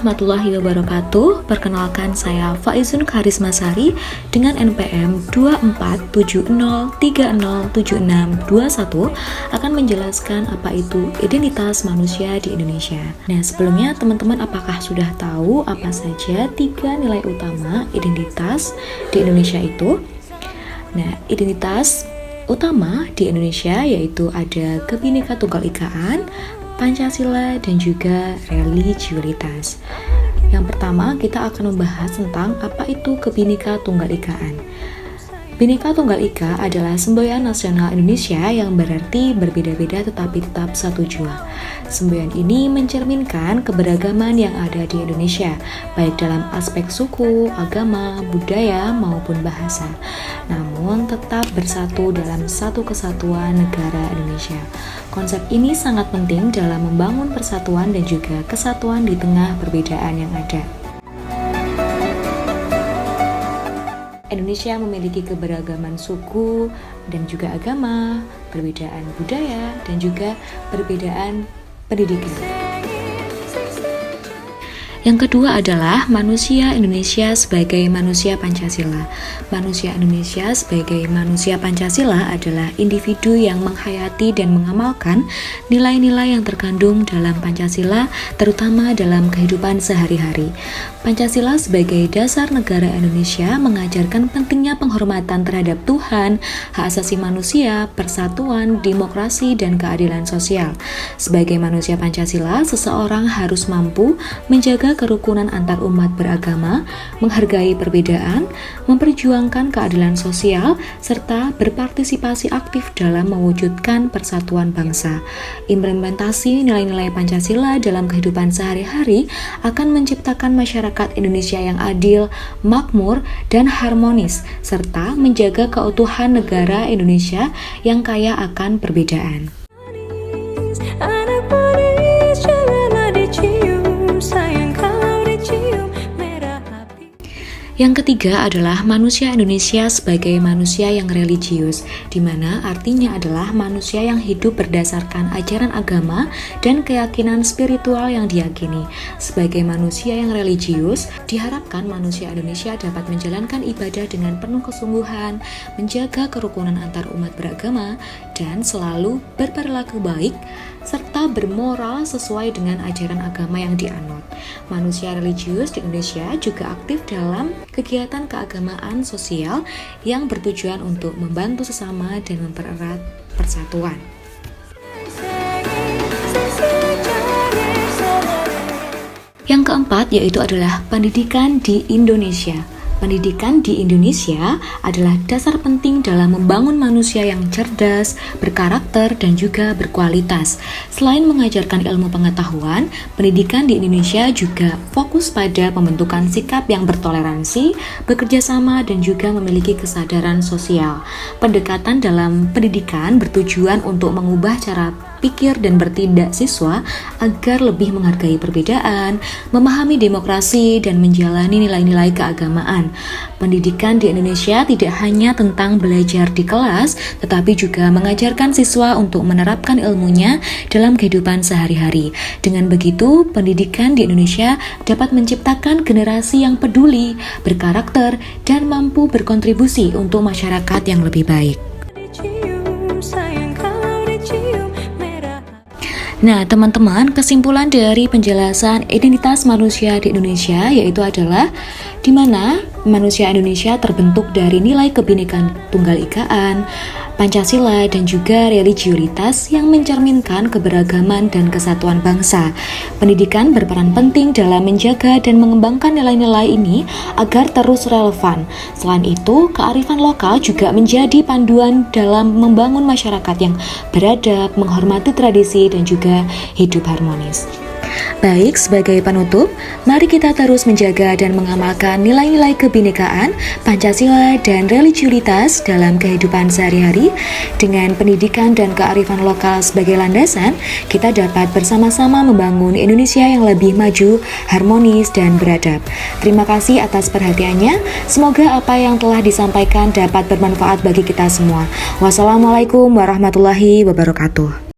warahmatullahi wabarakatuh. Perkenalkan, saya Faizun Karismasari dengan NPM 2470307621 akan menjelaskan apa itu identitas manusia di Indonesia. Nah, sebelumnya teman-teman apakah sudah tahu apa saja 3 nilai utama identitas di Indonesia itu? Nah, identitas utama di Indonesia yaitu ada Bhinneka Tunggal Ikaan, Pancasila, dan juga religiulitas. Yang pertama, kita akan membahas tentang apa itu Bhinneka Tunggal Ikaan. Bhinneka Tunggal Ika adalah semboyan nasional Indonesia yang berarti berbeda-beda tetapi tetap satu jua. Semboyan ini mencerminkan keberagaman yang ada di Indonesia, baik dalam aspek suku, agama, budaya, maupun bahasa. Namun tetap bersatu dalam satu kesatuan negara Indonesia. Konsep ini sangat penting dalam membangun persatuan dan juga kesatuan di tengah perbedaan yang ada. Indonesia memiliki keberagaman suku dan juga agama, perbedaan budaya, dan juga perbedaan pendidikan. Yang kedua adalah manusia Indonesia sebagai manusia Pancasila. Manusia Indonesia sebagai manusia Pancasila adalah individu yang menghayati dan mengamalkan nilai-nilai yang terkandung dalam Pancasila, terutama dalam kehidupan sehari-hari. Pancasila sebagai dasar negara Indonesia mengajarkan pentingnya penghormatan terhadap Tuhan, hak asasi manusia, persatuan, demokrasi, dan keadilan sosial. Sebagai manusia Pancasila, seseorang harus mampu menjaga kerukunan antar umat beragama, menghargai perbedaan, memperjuangkan keadilan sosial, serta berpartisipasi aktif dalam mewujudkan persatuan bangsa. Implementasi nilai-nilai Pancasila dalam kehidupan sehari-hari akan menciptakan masyarakat Indonesia yang adil, makmur, dan harmonis, serta menjaga keutuhan negara Indonesia yang kaya akan perbedaan. Yang ketiga adalah manusia Indonesia sebagai manusia yang religius, di mana artinya adalah manusia yang hidup berdasarkan ajaran agama dan keyakinan spiritual yang diyakini. Sebagai manusia yang religius, diharapkan manusia Indonesia dapat menjalankan ibadah dengan penuh kesungguhan, menjaga kerukunan antar umat beragama, dan selalu berperilaku baik, serta bermoral sesuai dengan ajaran agama yang dianut. Manusia religius di Indonesia juga aktif dalam kegiatan keagamaan sosial yang bertujuan untuk membantu sesama dan mempererat persatuan. Yang keempat yaitu adalah pendidikan di Indonesia. Pendidikan di Indonesia adalah dasar penting dalam membangun manusia yang cerdas, berkarakter, dan juga berkualitas. Selain mengajarkan ilmu pengetahuan, pendidikan di Indonesia juga fokus pada pembentukan sikap yang bertoleransi, bekerja sama, dan juga memiliki kesadaran sosial. Pendekatan dalam pendidikan bertujuan untuk mengubah cara pikir dan bertindak siswa agar lebih menghargai perbedaan, memahami demokrasi, dan menjalani nilai-nilai keagamaan. Pendidikan di Indonesia tidak hanya tentang belajar di kelas, tetapi juga mengajarkan siswa untuk menerapkan ilmunya dalam kehidupan sehari-hari. Dengan begitu, pendidikan di Indonesia dapat menciptakan generasi yang peduli, berkarakter, dan mampu berkontribusi untuk masyarakat yang lebih baik. Nah, teman-teman, kesimpulan dari penjelasan identitas manusia di Indonesia yaitu adalah di mana manusia Indonesia terbentuk dari nilai Kebhinneka Tunggal Ikaan, Pancasila, dan juga religiulitas yang mencerminkan keberagaman dan kesatuan bangsa. Pendidikan berperan penting dalam menjaga dan mengembangkan nilai-nilai ini agar terus relevan. Selain itu, kearifan lokal juga menjadi panduan dalam membangun masyarakat yang beradab, menghormati tradisi, dan juga hidup harmonis. Baik, sebagai penutup, mari kita terus menjaga dan mengamalkan nilai-nilai kebhinekaan, Pancasila, dan religiulitas dalam kehidupan sehari-hari. Dengan pendidikan dan kearifan lokal sebagai landasan, kita dapat bersama-sama membangun Indonesia yang lebih maju, harmonis, dan beradab. Terima kasih atas perhatiannya. Semoga apa yang telah disampaikan dapat bermanfaat bagi kita semua. Wassalamualaikum warahmatullahi wabarakatuh.